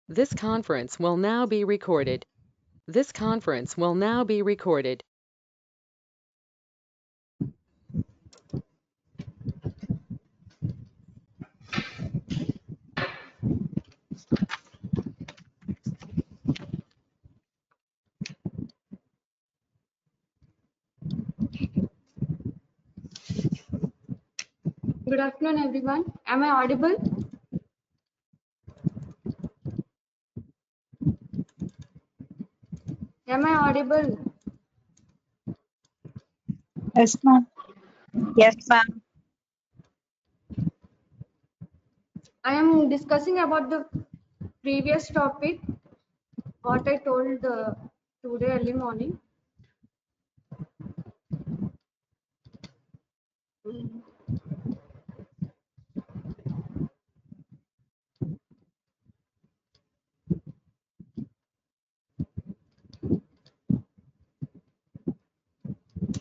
This conference will now be recorded. This conference will now be recorded. Good afternoon, everyone. Am I audible? Am I audible? Yes, ma'am. Yes, ma'am. I am discussing about the previous topic, what I told today early morning.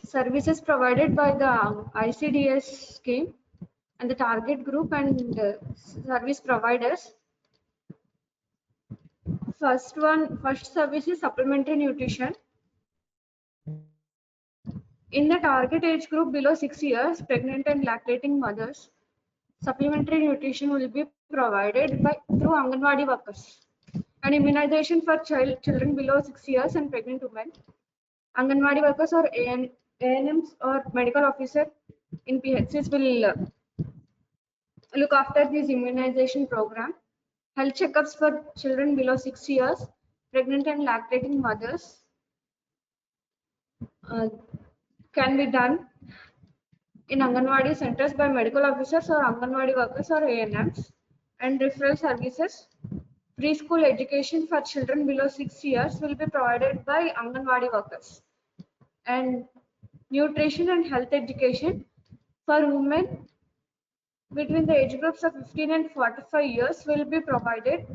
Services provided by the ICDS scheme and the target group and service providers. First service is supplementary nutrition. In the target age group below 6 years, pregnant and lactating mothers, supplementary nutrition will be provided through Anganwadi workers. And immunization for children below 6 years and pregnant women. Anganwadi workers or ANMs or medical officer in PHCs will look after this immunization program. Health checkups for children below 6 years, pregnant and lactating mothers can be done in Anganwadi centers by medical officers or Anganwadi workers or ANMs. And referral services, preschool education for children below 6 years will be provided by Anganwadi workers. And nutrition and health education for women between the age groups of 15 and 45 years will be provided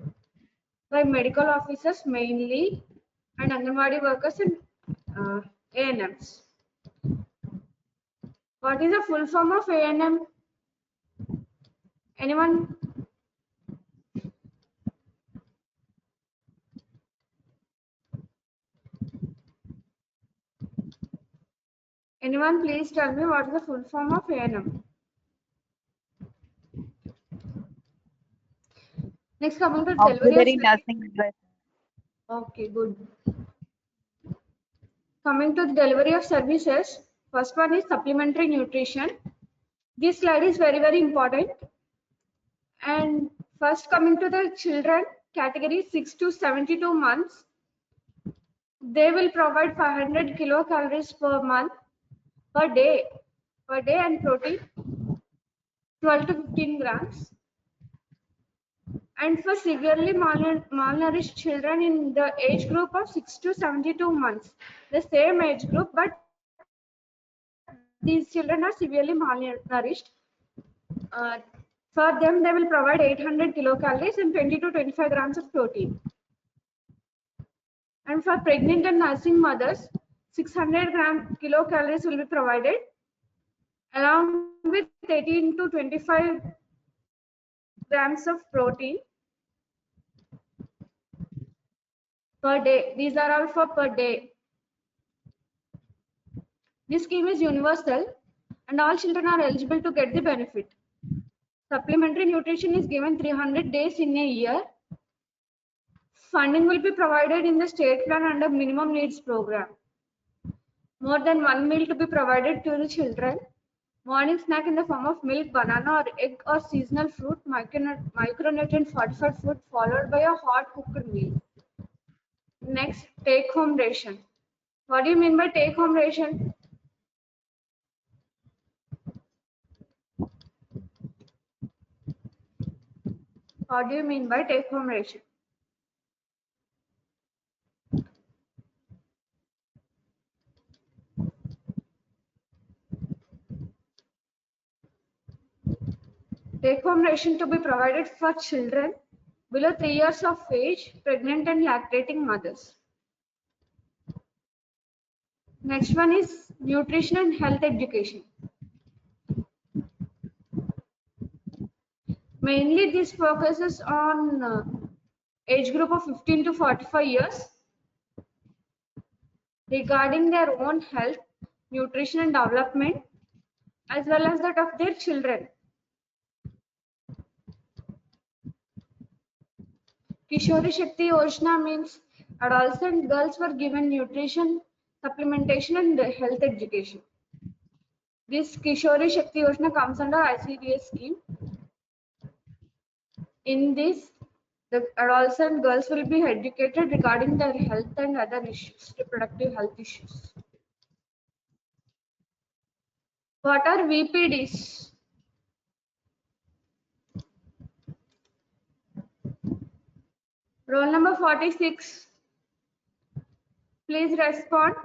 by medical officers mainly and Anganwadi workers and ANMs. What is the full form of ANM? Anyone? Anyone please tell me what is the full form of ANM? Next, coming to delivery Auxiliary of nursing midwife. Okay, good. Coming to the delivery of services, first one is supplementary nutrition. This slide is very, very important. And first coming to the children category 6 to 72 months, they will provide 500 kilocalories per month per day and protein 12 to 15 grams. And for severely malnourished children in the age group of 6 to 72 months, the same age group, but these children are severely malnourished. For them, they will provide 800 kilocalories and 20 to 25 grams of protein. And for pregnant and nursing mothers, 600 kilocalories will be provided along with 18 to 25 grams of protein per day. These are all for per day. This scheme is universal and all children are eligible to get the benefit. Supplementary nutrition is given 300 days in a year. Funding will be provided in the state plan under minimum needs program. More than one meal to be provided to the children. Morning snack in the form of milk, banana or egg or seasonal fruit, micronutrient fortified food followed by a hot cooked meal. Next, take home ration. What do you mean by take home ration? What do you mean by take home ration? Take home ration to be provided for children below 3 years of age, pregnant and lactating mothers. Next one is nutrition and health education. Mainly this focuses on age group of 15 to 45 years regarding their own health, nutrition and development as well as that of their children. Kishori Shakti Yojana means adolescent girls were given nutrition, supplementation and health education. This Kishori Shakti Yojana comes under ICDS scheme. In this, the adolescent girls will be educated regarding their health and other issues, reproductive health issues. What are VPDs? Roll number 46. Please respond,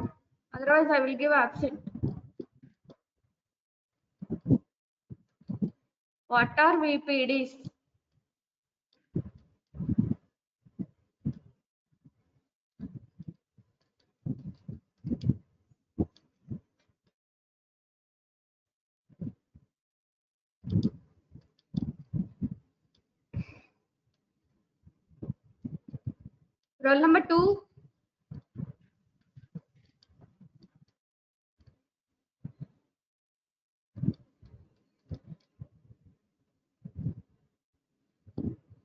otherwise I will give absent. What are VPDs? Roll number 2.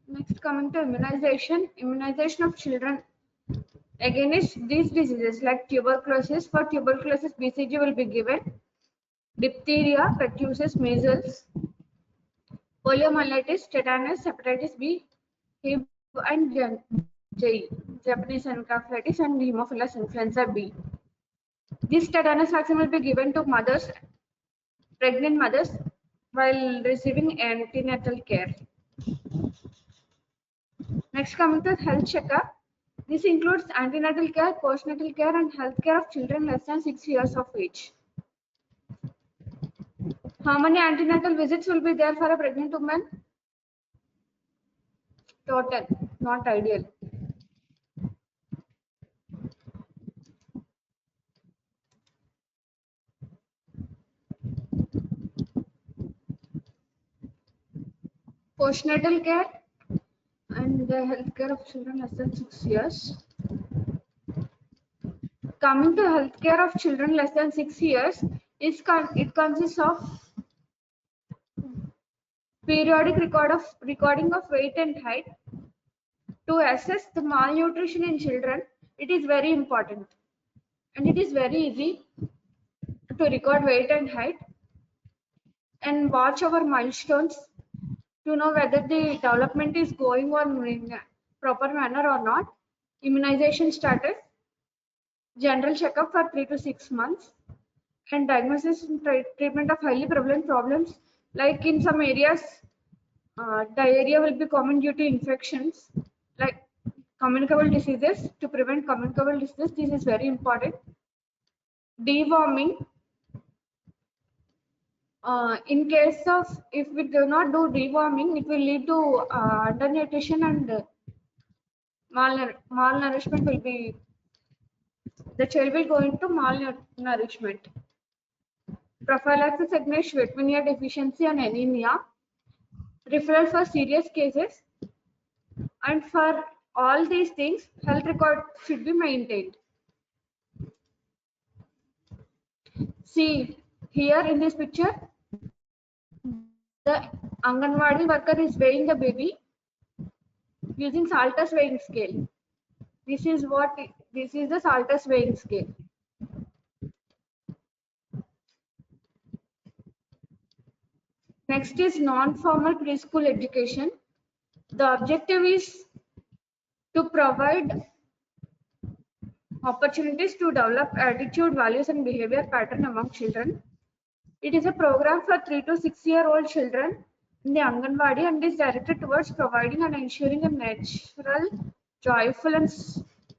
Next, coming to immunization. Immunization of children against these diseases like tuberculosis. For tuberculosis, BCG will be given. Diphtheria, pertussis, measles, poliomyelitis, tetanus, hepatitis B, HIV and JE, Japanese encephalitis and Haemophilus influenza B. This tetanus vaccine will be given to mothers, pregnant mothers, while receiving antenatal care. Next, coming to health checkup. This includes antenatal care, postnatal care, and health care of children less than 6 years of age. How many antenatal visits will be there for a pregnant woman? Total, not ideal. Postnatal care and the health care of children less than 6 years. Coming to health care of children less than 6 years, it consists of periodic recording of weight and height. To assess the malnutrition in children, it is very important, and it is very easy to record weight and height and watch our milestones to know whether the development is going on in a proper manner or not. Immunization status, general checkup for 3 to 6 months, and diagnosis and treatment of highly prevalent problems like in some areas diarrhea will be common due to infections like communicable diseases. To prevent communicable diseases, this is very important. Deworming, in case of if we do not do deworming, it will lead to undernutrition and malnourishment will be, the child will go into malnourishment. Prophylaxis against vitamin A deficiency and anemia, referral for serious cases, and for all these things, health record should be maintained. See here in this picture, the Anganwadi worker is weighing the baby using Salter's weighing scale. This is the Salter's weighing scale. Next is non-formal preschool education. The objective is to provide opportunities to develop attitude, values, and behavior pattern among children. It is a program for 3 to 6-year-old children in the Anganwadi and is directed towards providing and ensuring a natural, joyful, and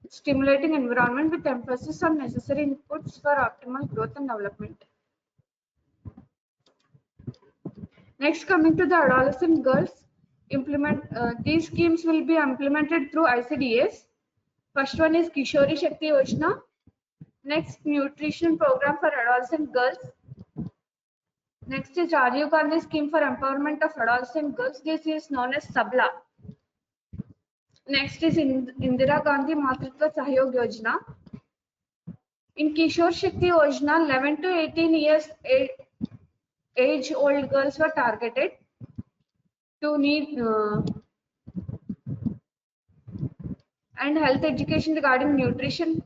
stimulating environment with emphasis on necessary inputs for optimal growth and development. Next, coming to the adolescent girls, these schemes will be implemented through ICDS. First one is Kishori Shakti Yojana. Next, nutrition program for adolescent girls. Next is Rajiv Gandhi scheme for empowerment of adolescent girls. This is known as SABLA. Next is Indira Gandhi Matritva Sahyog Yojana. In Kishore Shakti Yojana, 11 to 18 years age old girls were targeted to need and health education regarding nutrition,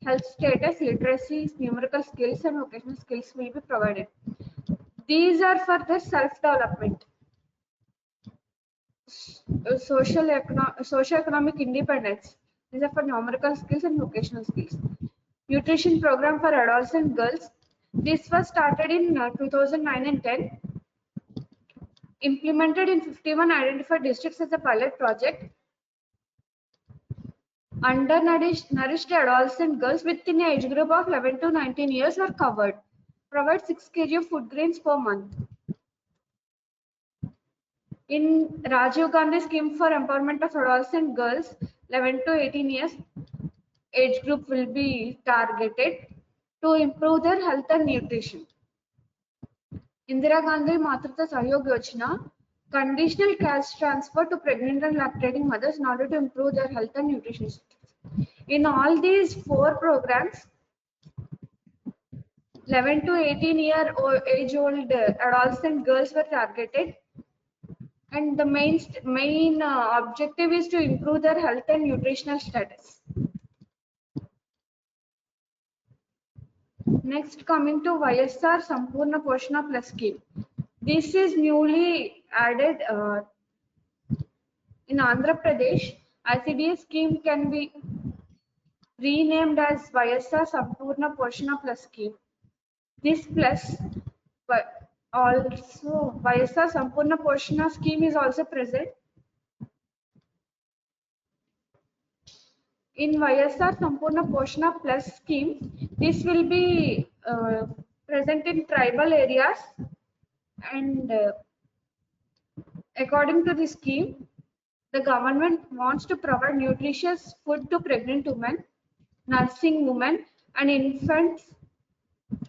health status, literacy, numerical skills, and vocational skills will be provided. These are for the self-development, socio-economic independence. These are for numerical skills and vocational skills. Nutrition program for adolescent girls. This was started in 2009 and 10. Implemented in 51 identified districts as a pilot project. Undernourished adolescent girls within the age group of 11 to 19 years were covered. Provide 6 kg of food grains per month. In Rajiv Gandhi scheme for empowerment of adolescent girls, 11 to 18 years age group will be targeted to improve their health and nutrition. Indira Gandhi Matritva Sahyog Yojana, conditional cash transfer to pregnant and lactating mothers in order to improve their health and nutrition. In all these 4 programs, 11 to 18 age old adolescent girls were targeted, and the main objective is to improve their health and nutritional status. Next, coming to YSR Sampurna Poshana Plus scheme. This is newly added in Andhra Pradesh. ICDS scheme can be renamed as YSR Sampurna Poshana Plus scheme. This plus, but also YSR Sampurna Poshana scheme is also present. In YSR Sampurna Poshana Plus scheme, this will be present in tribal areas, and according to the scheme, the government wants to provide nutritious food to pregnant women, nursing women, and infants,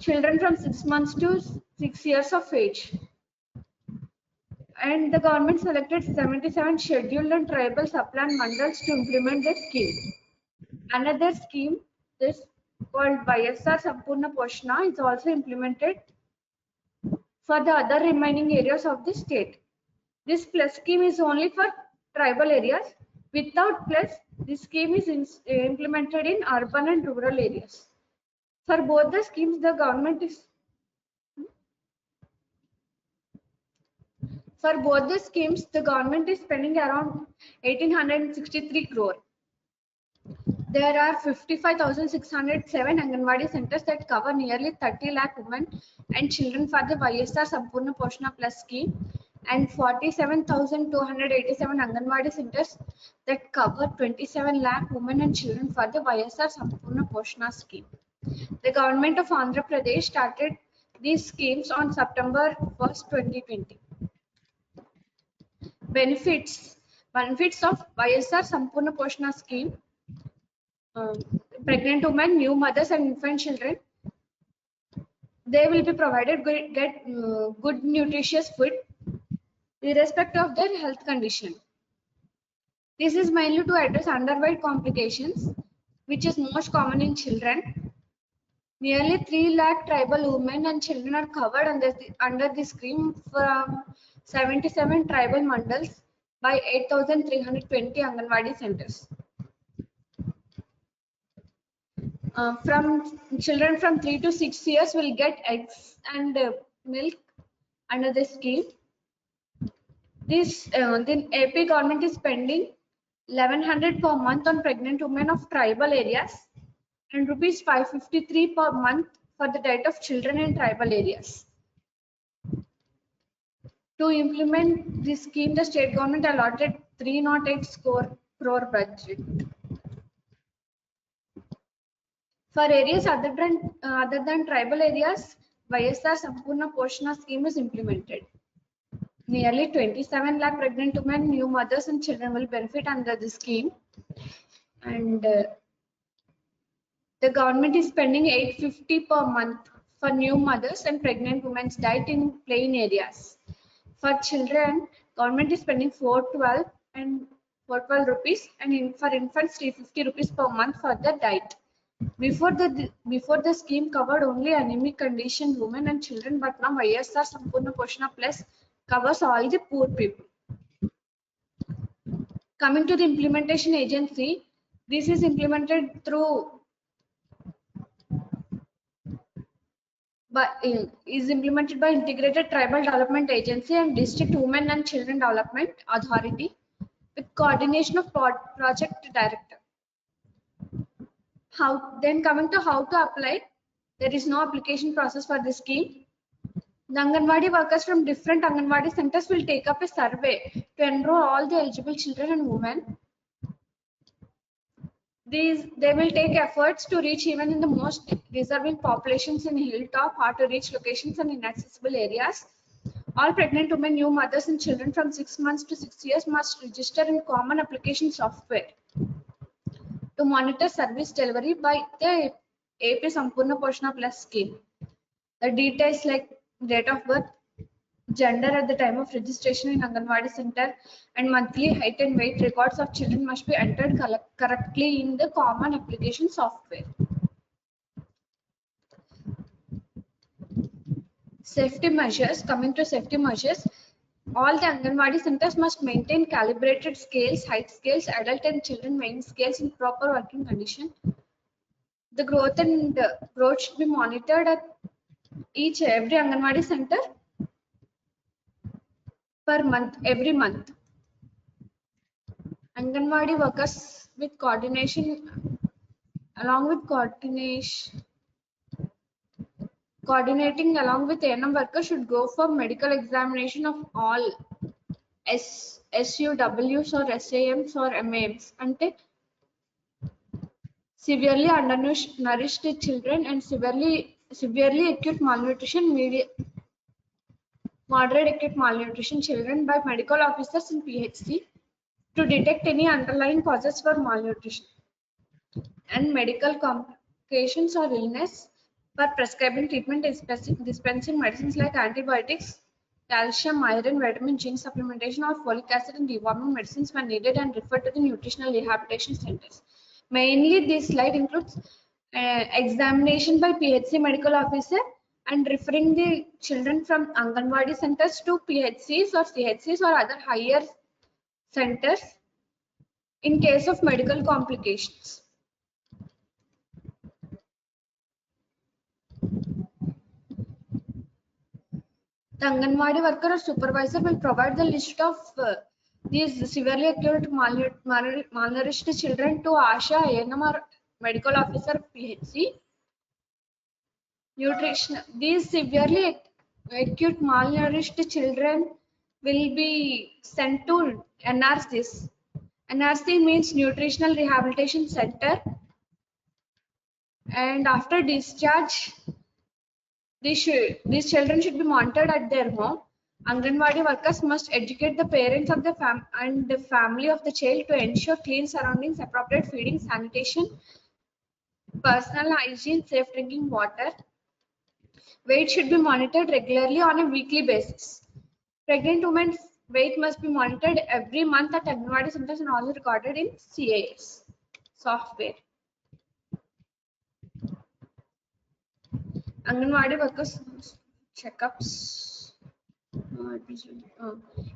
children from 6 months to 6 years of age. And the government selected 77 scheduled and tribal supplant mandals to implement the scheme. Another scheme, this called YSR Sampurna Poshana, is also implemented for the other remaining areas of the state. This plus scheme is only for tribal areas. Without plus, this scheme is implemented in urban and rural areas. For both the schemes, the government is spending around 1863 crore. There are 55,607 Anganwadi centers that cover nearly 30 lakh women and children for the YSR Sampurna Poshana Plus scheme, and 47,287 Anganwadi centers that cover 27 lakh women and children for the YSR Sampurna Poshana scheme. The government of Andhra Pradesh started these schemes on September 1st, 2020. Benefits of YSR Sampurna Poshana scheme. Pregnant women, new mothers, and infant children, they will be provided good nutritious food irrespective of their health condition. This is mainly to address underweight complications, which is most common in children. Nearly 3 lakh tribal women and children are covered under the scheme from 77 tribal mandals by 8,320 Anganwadi centers. From children from 3 to 6 years will get eggs and milk under the scheme. The AP government is spending 1,100 per month on pregnant women of tribal areas and rupees 553 per month for the diet of children in tribal areas. To implement this scheme, the state government allotted 308 crore budget. For areas other than tribal areas, YSR Sampurna Poshana scheme is implemented. Nearly 27 lakh pregnant women, new mothers, and children will benefit under the scheme. And the government is spending 850 per month for new mothers and pregnant women's diet in plain areas. For children, government is spending 412 and 412 rupees, and for infants 350 rupees per month for the diet. Before the scheme covered only anemic conditioned women and children, but now YSR Sampurna Poshana Plus covers all the poor people. Coming to the implementation agency, this is implemented through is implemented by Integrated Tribal Development Agency and District Women and Children Development Authority with coordination of project director. Coming to how to apply, there is no application process for this scheme. The Anganwadi workers from different Anganwadi centers will take up a survey to enroll all the eligible children and women. They will take efforts to reach even in the most deserving populations in hilltop, hard to reach locations and inaccessible areas. All pregnant women, new mothers and children from 6 months to 6 years must register in common application software to monitor service delivery by the AP Sampurna Poshana Plus scheme. The details like date of birth, gender at the time of registration in Anganwadi center, and monthly height and weight records of children must be entered correctly in the common application software. Safety measures. Coming to safety measures, all the Anganwadi centers must maintain calibrated scales, height scales, adult and children weighing scales in proper working condition. The growth should be monitored at every Anganwadi center per month, every month. Anganwadi workers with coordinating along with ANM workers should go for medical examination of all SUWs or SAMs or MAMs ante severely undernourished children and severely acute malnutrition, moderate acute malnutrition children by medical officers in PHC to detect any underlying causes for malnutrition and medical complications or illness for prescribing treatment, dispensing medicines like antibiotics, calcium, iron, vitamin, zinc supplementation or folic acid and deworming medicines when needed and referred to the nutritional rehabilitation centers. Mainly this slide includes examination by PHC medical officer and referring the children from Anganwadi centers to PHCs or CHCs or other higher centers in case of medical complications. The Anganwadi worker or supervisor will provide the list of these severely acute malnourished children to ASHA, ANM or medical officer PHC. These severely acute malnourished children will be sent to NRCs. NRC means Nutritional Rehabilitation Center, and after discharge, these children should be monitored at their home. Anganwadi workers must educate the parents of the family of the child to ensure clean surroundings, appropriate feeding, sanitation, personal hygiene, safe drinking water. Weight should be monitored regularly on a weekly basis. Pregnant women's weight must be monitored every month at Anganwadi centers and also recorded in CAS software. Anganwadi workers checkups.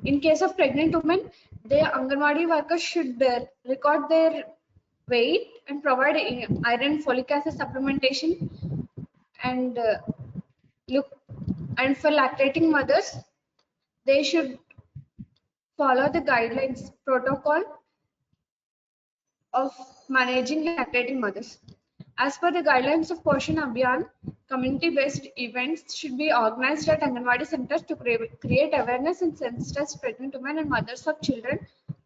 In case of pregnant women, the Anganwadi workers should record their weight and provide iron, folic acid supplementation, and for lactating mothers, they should follow the guidelines protocol of managing lactating mothers. As per the guidelines of Poshan Abhiyan, community-based events should be organized at Anganwadi centers to create awareness and sensitize pregnant women and mothers of children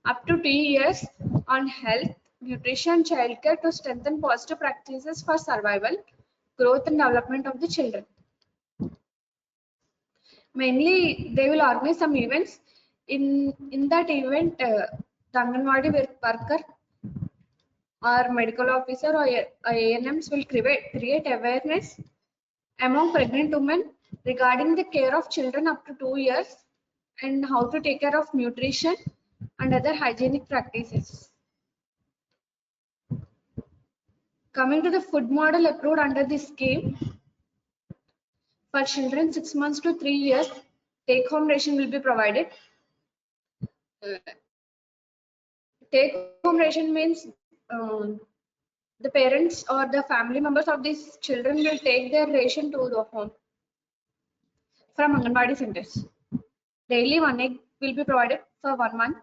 up to 2 years on health, nutrition, and childcare to strengthen positive practices for survival, growth, and development of the children. Mainly, they will organize some events. In that event, the Anganwadi worker or medical officer or ANMs will create awareness among pregnant women regarding the care of children up to 2 years and how to take care of nutrition and other hygienic practices. Coming to the food model approved under this scheme, for children 6 months to 3 years, take-home ration will be provided. Take-home ration means the parents or the family members of these children will take their ration to the home from Anganwadi centers. Daily 1 egg will be provided for 1 month,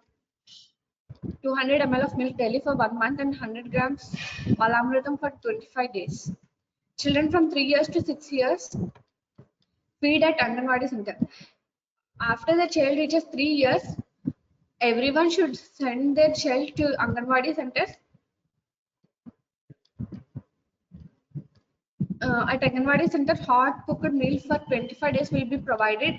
200 ml of milk daily for 1 month, and 100 grams balamritam for 25 days. Children from 3 years to 6 years feed at Anganwadi center. After the child reaches 3 years, everyone should send their child to Anganwadi centers. At Anganwadi center, hot cooked meal for 25 days will be provided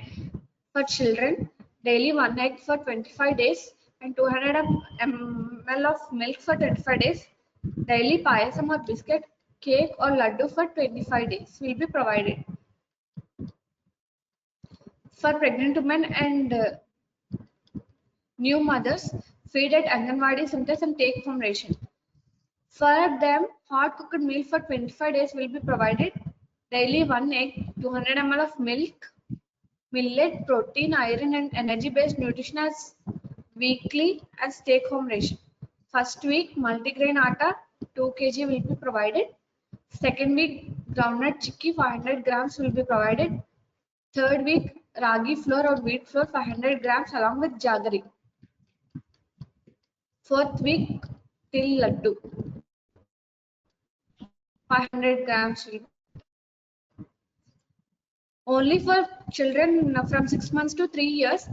for children. Daily 1 egg for 25 days and 200 ml of milk for 25 days. Daily payasam or biscuit, cake or laddu for 25 days will be provided. For pregnant women and new mothers, feed at Anganwadi centers and take home ration. For them, hot cooked meal for 25 days will be provided. Daily 1 egg, 200 ml of milk, millet, protein, iron and energy-based nutrition as weekly as take-home ration. First week, multigrain atta 2 kg will be provided. Second week, groundnut chicky 500 grams will be provided. Third week, ragi flour or wheat flour 500 grams along with jaggery. Fourth week, till laddu 500 grams will be. Only for children from 6 months to 3 years,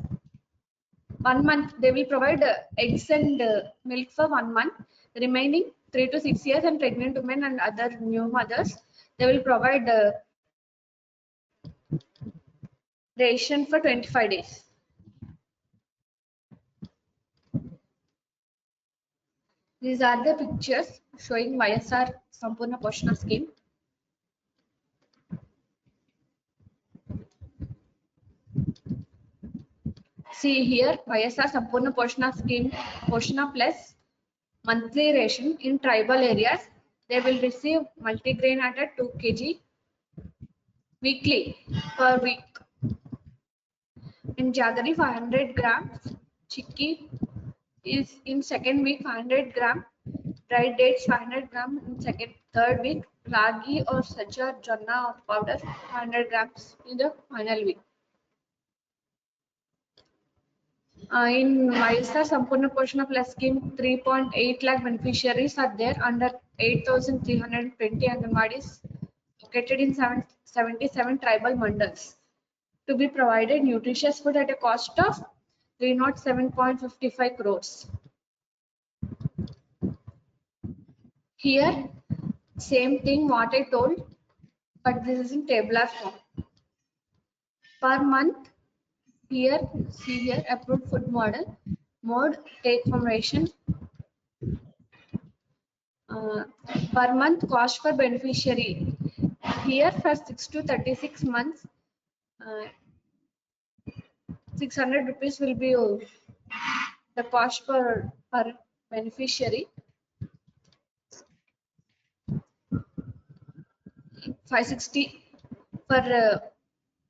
1 month they will provide eggs and milk for 1 month. Remaining 3 to 6 years and pregnant women and other new mothers, they will provide ration for 25 days. These are the pictures showing YSR Sampurna Poshana scheme. See here, YSR Sampurna Poshana scheme, Poshana plus monthly ration in tribal areas. They will receive multigrain at 2 kg weekly per week. In jaggery 500 grams, chicky is in second week 500 gram, dried dates 500 gram in third week, ragi or sacha jonna or powder 500 grams in the final week. In YSR Sampurna Poshana Plus scheme, 3.8 lakh beneficiaries are there under 8,320 Anganwadis located in 77 tribal mandals to be provided nutritious food at a cost of 307.55 crores. Here, same thing what I told, but this is in tabular form. Per month, here, see here, approved food model, mode, take home ration. Per month cost for beneficiary. Here for 6 to 36 months, 600 rupees will be the cost per beneficiary. 560 for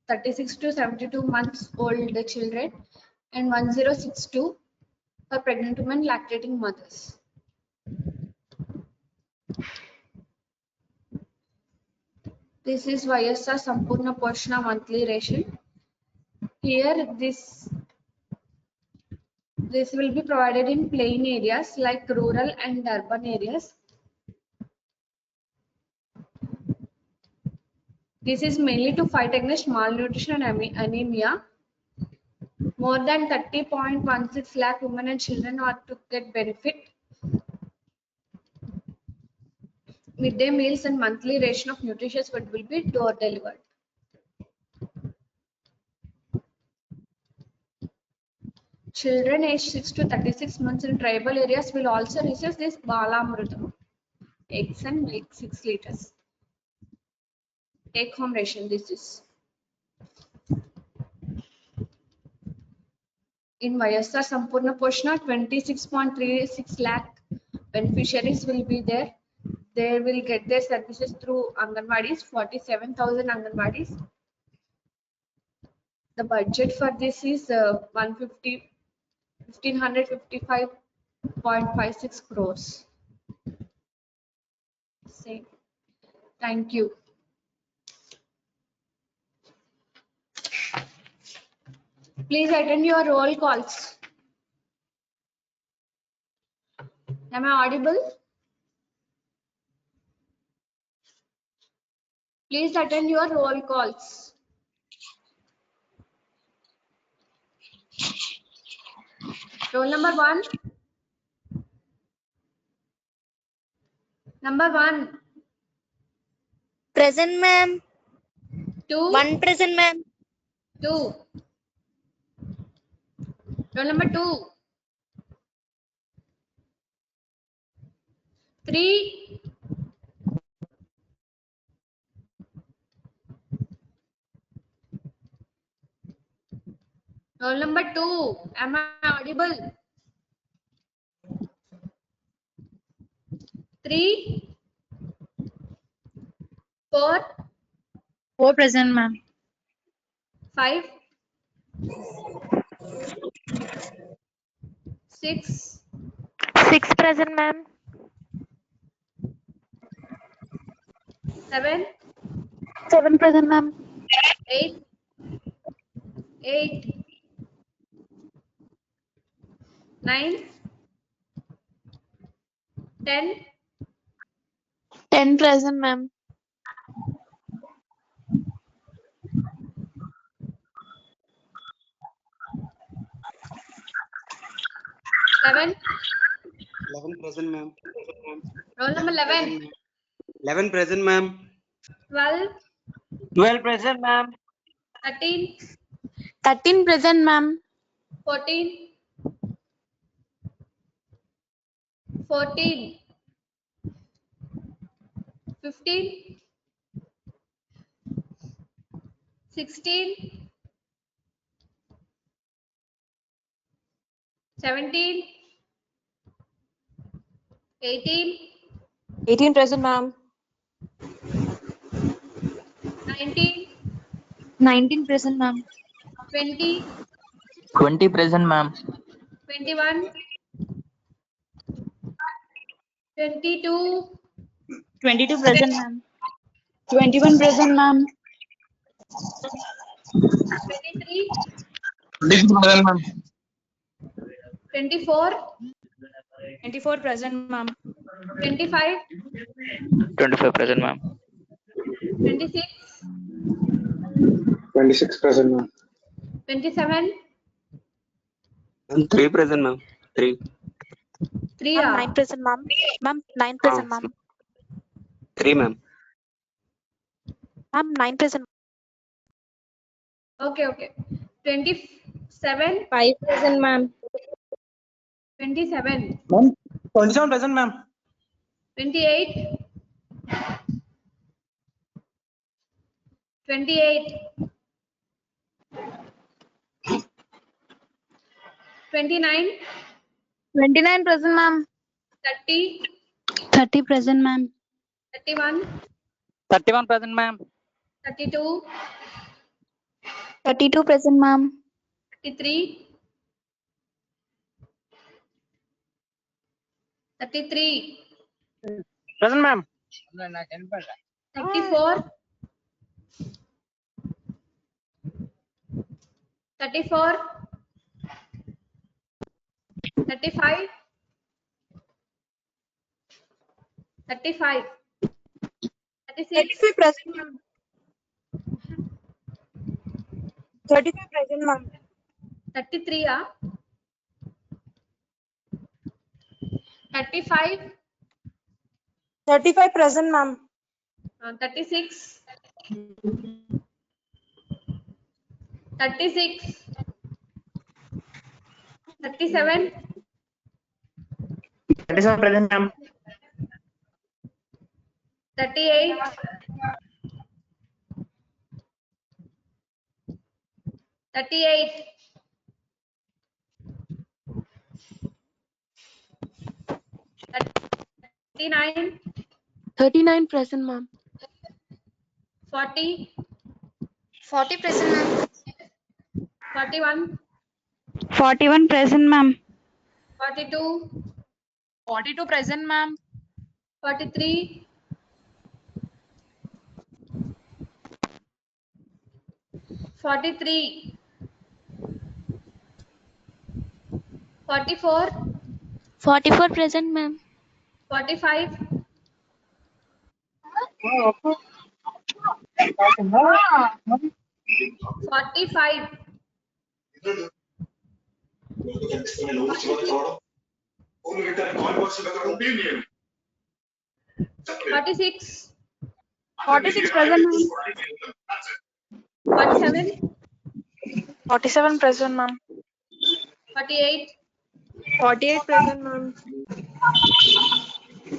36 to 72 months old children and 1062 for pregnant women lactating mothers. This is YSR Sampurna Poshana monthly ration. Here this will be provided in plain areas like rural and urban areas. This is mainly to fight against malnutrition and anemia. More than 30.16 lakh women and children are to get benefit. Midday meals and monthly ration of nutritious food will be door delivered. Children aged 6 to 36 months in tribal areas will also receive this balamritam, eggs and milk 6 liters. Take home ration this is. In YSR Sampurna Poshna, 26.36 lakh beneficiaries will be there. They will get their services through Anganwadis, 47,000 Anganwadis. The budget for this is 1555.56 crores. Same. Thank you. Please attend your roll calls. Am I audible? Please attend your roll calls. Roll number 1. Number 1. Present, ma'am. 2. One present, ma'am. 2. Roll number 2. 3. Roll number 2. Am I audible? 3. 4. 4 present, ma'am. 5. 6. 6 present, ma'am. 7. 7 present, ma'am. 8. 8. 9. 10. 10 present, ma'am. 11. 11 present, ma'am. Roll number 11. 11 present, ma'am. 12. 12 present, ma'am. 13. 13 present, ma'am. 14. 14. 15. 16. 17. 18. 18 present, ma'am. 19. 19 present, ma'am. 20. 20 present, ma'am. 21. 22. 22 present, ma'am. 21 present, ma'am. 23. 22 present, ma'am. 24. 24 present, ma'am. 25. 25 present, ma'am. 26. 26 present, ma'am. 27. And 3 present, ma'am. 3. 3. Ma'am, 9 present, ma'am. Ma'am, 9 present, ma'am. 3, ma'am. Ma'am, 9 present. Okay. 27. 5 present, ma'am. 27. Ma'am, 27 present, ma'am. 28. 28. 29. 29 present, ma'am. 30. 30 present, ma'am. 31. 31 present, ma'am. 32. 32 present, ma'am. 33. 33. Present, ma'am. 34. 34. 35. 35. 36. 35 present, ma'am. 35 present, ma'am. 33. 35. 35 present, ma'am. 36. 36. 37. 37 present, ma'am. 38. 38. 39, 39 present, ma'am. 40, 40 present, ma'am. 41, 41 present, ma'am. 42, 42 present, ma'am. 43, 43, 44, 44 present, ma'am. 45, 45, 46, 46 present, ma'am. 47, 47 present, ma'am. 48, 48 present, ma'am.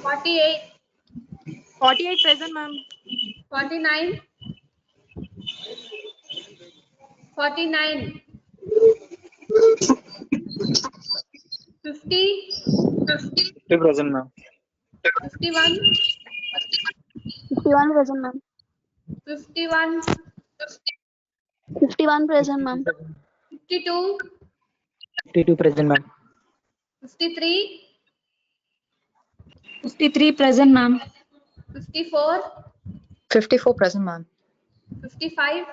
48, 48 present, ma'am. 49, 49, 50, 50 present, ma'am. 51, 51 present, ma'am. 51, 51 present, ma'am. 52, 52 present, ma'am. 53, 53 present, ma'am. 54, 54 present, ma'am. 55,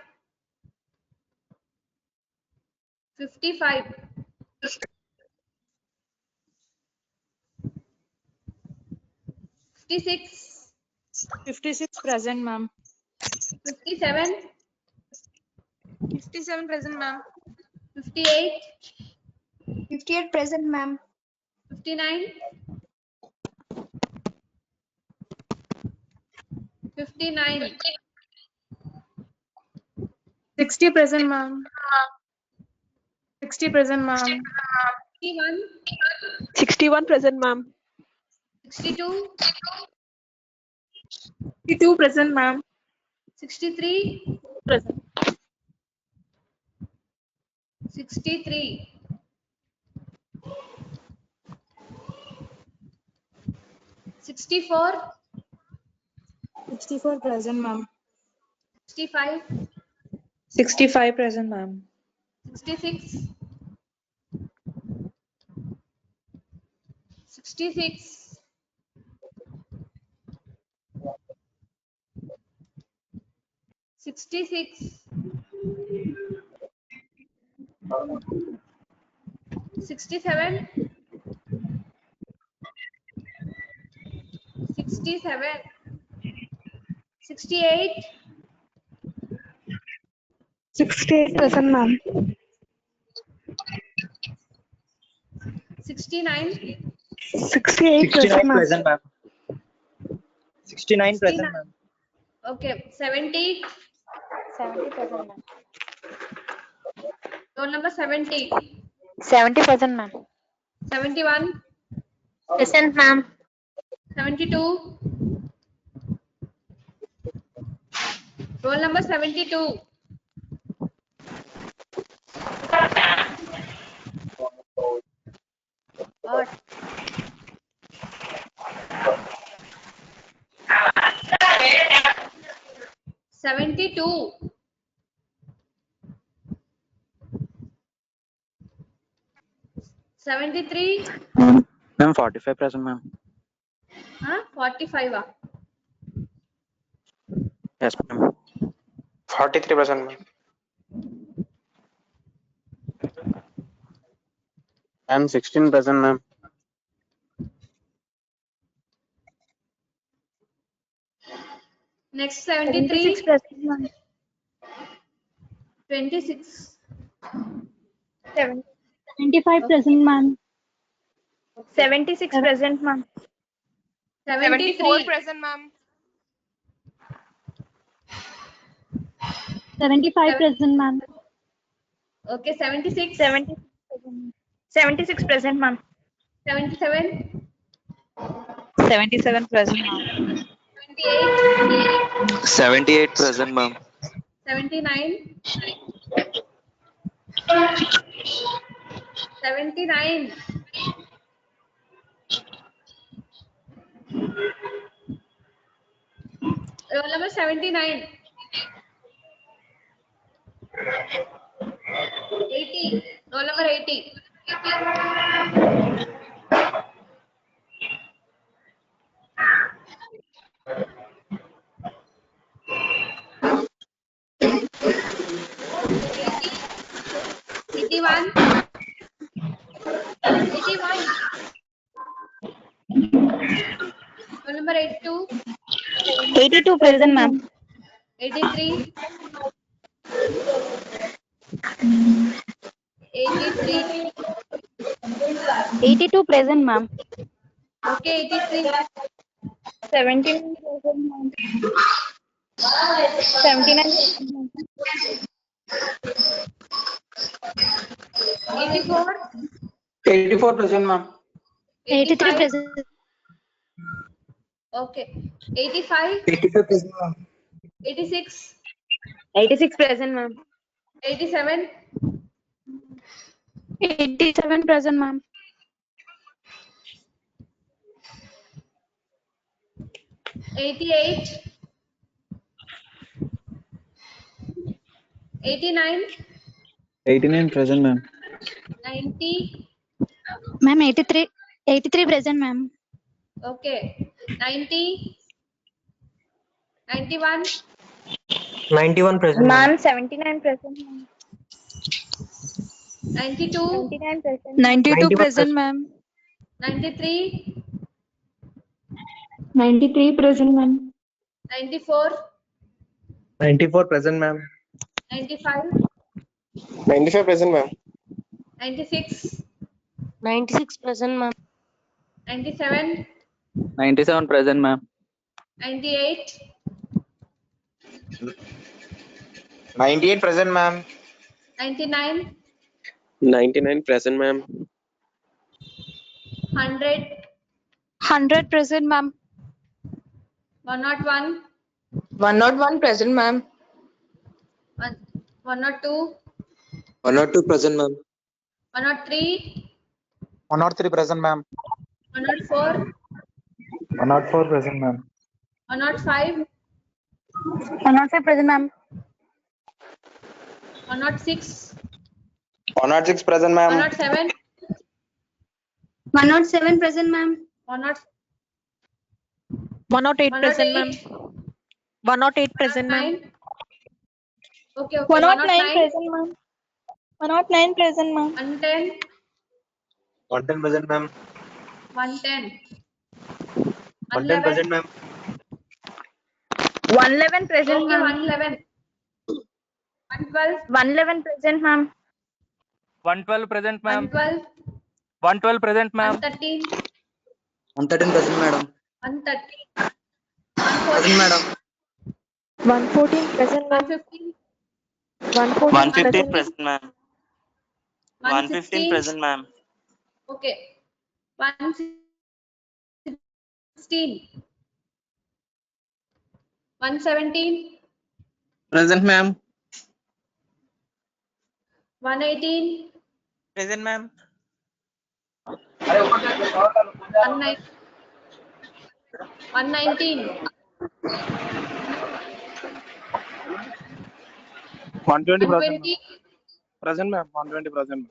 55, 56, 56 present, ma'am. 57, 57 present, ma'am. 58, 58 present, ma'am. 59, 59, 60 present, ma'am. 60 present, ma'am. 61, 61 present, ma'am. 62, 62 present, ma'am. 63, Present. 63, 64, 64 present, ma'am. 65, 65 present, ma'am. 66, 66, 66, 67, 67, 68, 68 present, ma'am. 69, 68 present, 69 ma'am. present, ma'am. 69 present, 69, ma'am. okay, 70, 70 present, ma'am. roll number 70, 70 present, ma'am. 71, Present, ma'am. 72, roll number 72, 72, 73, Ma'am, 45 present, ma'am. 45, Yes, ma'am. 43 present, ma'am. I'm 16 present, ma'am. next 76 73, present, ma'am. 26, 75 present, ma'am. 76 present, ma'am. 74 73, present, ma'am. 75 present, ma'am. okay, 76, 76 present, ma'am. 77, 77 present, ma'am. 78, 78 present, ma'am. 79, 79, Roll number 79. 80. Roll number 80. 81. 81. Roll number 82. 82 present, ma'am. 83. 83. 82 present, ma'am. Okay, 83. 79 present, ma'am. 79 present, ma'am. 84. 84 present, ma'am. 83 85. present. Okay. 85. 85 present, ma'am. 86. 86 present, ma'am. 87. 87 present, ma'am. 88. 89. 89 present, ma'am. 90. Ma'am, 83 present, ma'am. Okay. 90. 91. 91 present, ma'am. Ma'am, 79 present, ma'am. 92. 99 present, ma'am. 92 91 present, ma'am. 93. 93 present, ma'am. 94. 94 present, ma'am. 95. 95 present, ma'am. 96. 96 present, ma'am. 97. 97 present, ma'am. 98. 98 present, ma'am. 99. 99 present, ma'am. 100. 100 present, ma'am. 101. 101 present, ma'am. 102. 102 present, ma'am. 103. 103 present, ma'am. 104. 104 present, ma'am. 105. 105 present, ma'am. 106. 106 present, ma'am. 107. 107 present, ma'am. 108 present, ma'am. 108. 108 present, ma'am. 109. Okay, 109 109. present, ma'am. 109 present, ma'am. 110. 110 present, ma'am. 110. 110 111. present, ma'am. 111 present, Okay, ma'am. 111. 112. 111 present, ma'am. 112 present, ma'am. 112. 112 present, ma'am. 113. 113 present, madam. 130. Present, 114. madam. 114 present, ma'am. 115. 114 115 present. present, ma'am. 115 116. present, ma'am. Okay. 116. 117. Present, ma'am. 118. Present, ma'am. 119. 119. 120 present, ma'am. 120. Present, ma'am. 120 present.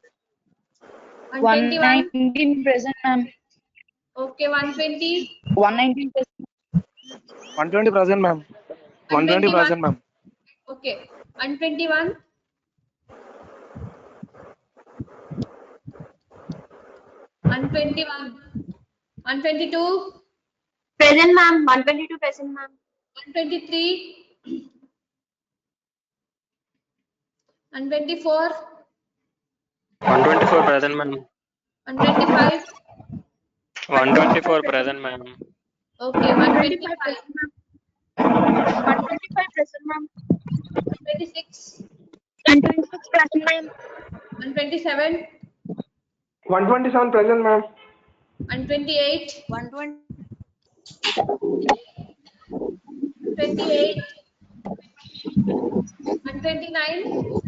121. 119 present, ma'am. Okay, 120. 119 present. 120 present, ma'am. 120 121. present, ma'am. Okay. 121. 121. 122. Present, ma'am. 122 present, ma'am. 123. 124. 124 present, ma'am. 125. 124 present, ma'am. Okay, 125 125. present, ma'am. 125 present, ma'am. 126. 126 present, ma'am. 127. 127 present, ma'am. 128. 120. 128. 129.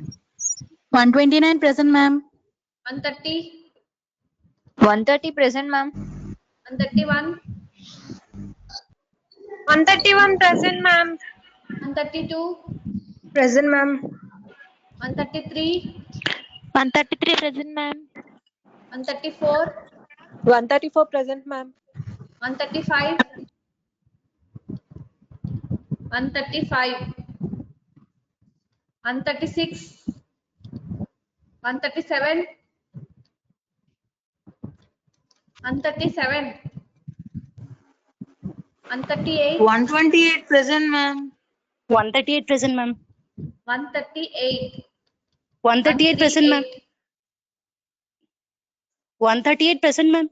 129 present, ma'am. 130. 130 present, ma'am. 131. 131 present, ma'am. 132, Present, ma'am. 133, 133 present, ma'am. 134, 134 present, ma'am. 135, 135, 136, 137, 137, 138, 128 present, ma'am. 138 present, ma'am. 138, 138 present, ma'am. 138, 138 present, ma'am.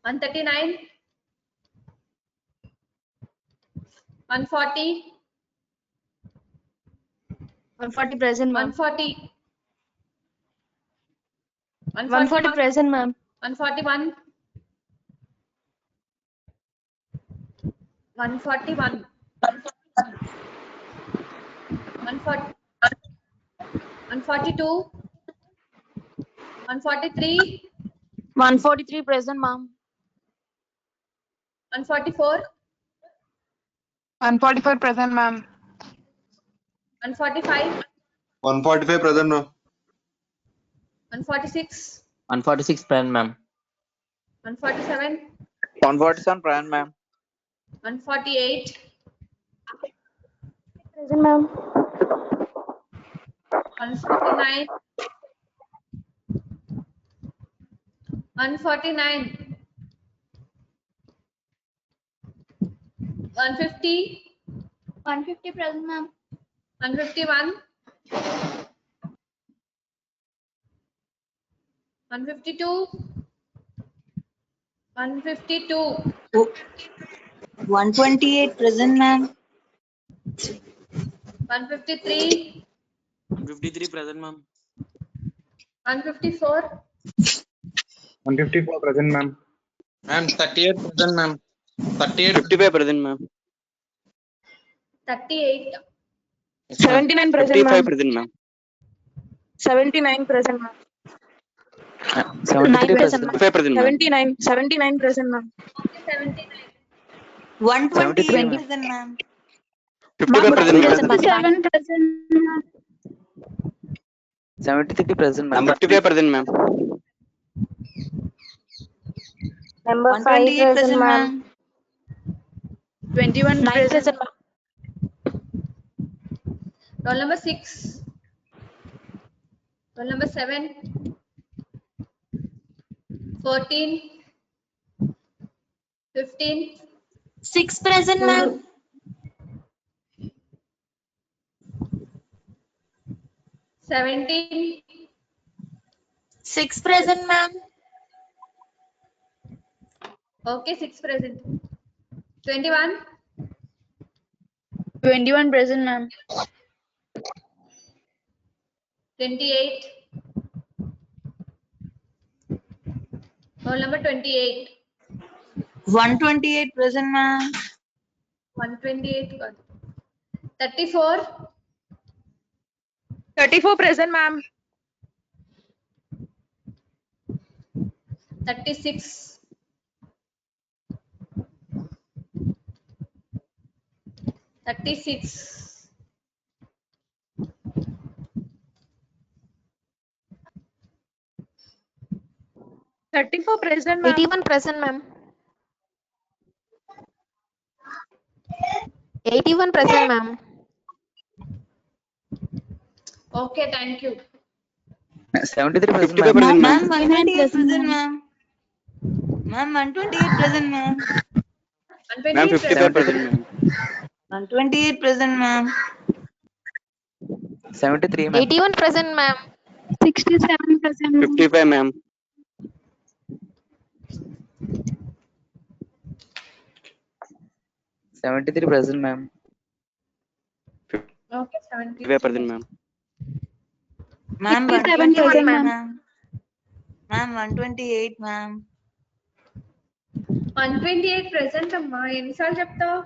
139, 140, 140 present, ma'am. 140, 140 141, present, ma'am. 141, 141, 140, 142, 143, 143 present, ma'am. 144, 144 present, ma'am. 145, 145 present, ma'am. 146, 146 present, ma'am. 147, 147 present, ma'am. 148, Present, ma'am. 149, 149, 150, 150 present, ma'am. 151, 152, 152, 128 present, ma'am. 153, 153 present, ma'am. 154, 154 present, ma'am. Ma'am, 38 present, ma'am. 38 55 present, ma'am. 38, Yes, ma'am. 79 present, 55 ma'am. present, ma'am. 79 present, ma'am. 9 73 present, present, ma'am. ma'am. 55 present, ma'am. 79 present, ma'am. 79, 128 73, 20 ma'am. present, ma'am. 55 present, 20 ma'am. present, ma'am. 57 present, ma'am. 73 present, ma'am. 55 present, ma'am. Number 5 128 present, present, ma'am. ma'am. 21 9 present. present, ma'am. roll number 6, roll number 7, 14, 15, 6 present, ma'am. 17, 6 present, ma'am. okay, 6 present, 21, 21 present, ma'am. 28, roll number 28, 128 present, ma'am. 128, 34, 34 present, ma'am. 36, 36, 34 present, ma'am. 81 present, ma'am. 81 present, ma'am. okay, thank you. 73 present, 55 ma'am. present, ma'am. Ma'am, 128 present, ma'am. Ma'am, 128 present, ma'am. Ma'am, 128 55 present, 73, present, ma'am. 128 present, ma'am. 73, ma'am. 81 present, ma'am. 67 present, ma'am. 55, ma'am. 73 present, ma'am. okay, 55 present, 73, ma'am. Ma'am, 57 128, present, ma'am. ma'am. Ma'am, 128, ma'am. 128 present అమ్మా ఎన్నిసార్లు చెప్తావు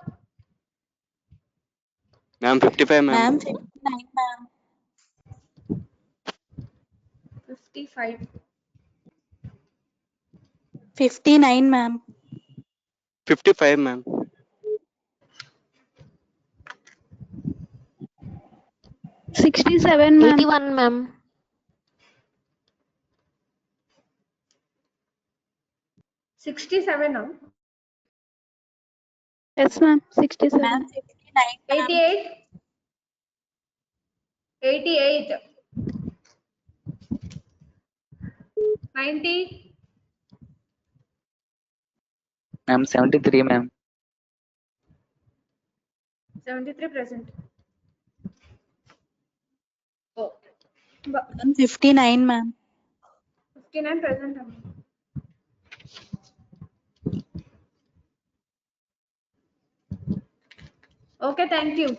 Ma'am, 55, ma'am. Ma'am, 59, ma'am. 55, 59, ma'am. 55, ma'am. 67, ma'am. 81, ma'am. 67 now. Yes, ma'am. 67. Ma'am, 59, ma'am. 88. 88. 90. Ma'am, 73, ma'am. 73 present. Oh. Ma'am, 59, ma'am. 59 present. Ma'am. Okay, thank you.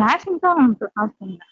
Class ఇంకా వస్తుందా?